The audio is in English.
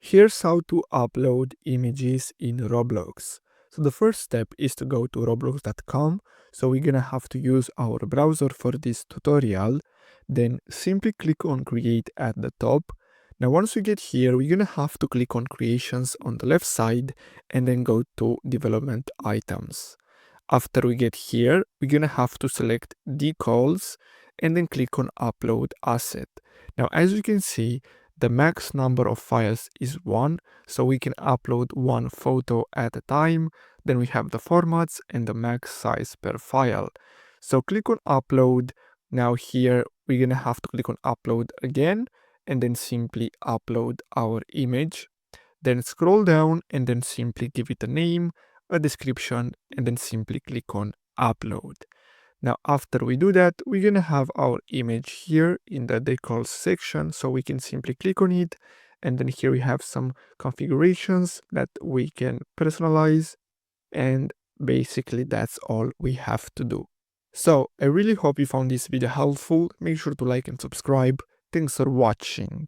Here's how to upload images in Roblox. So the first step is to go to roblox.com. So we're gonna have to use our browser for this tutorial. Then simply click on create at the top. Now once we get here, we're gonna have to click on creations on the left side and then go to development items. After we get here, we're gonna have to select decals and then click on upload asset. Now as you can see, the max number of files is 1, so we can upload one photo at a time. Then we have the formats and the max size per file. So click on upload. Now here we're gonna have to click on upload again and then simply upload our image. Then scroll down and then simply give it a name, a description, and then simply click on upload. Now, after we do that, we're gonna have our image here in the decal section, so we can simply click on it. And then here we have some configurations that we can personalize. And basically that's all we have to do. So I really hope you found this video helpful. Make sure to like and subscribe. Thanks for watching.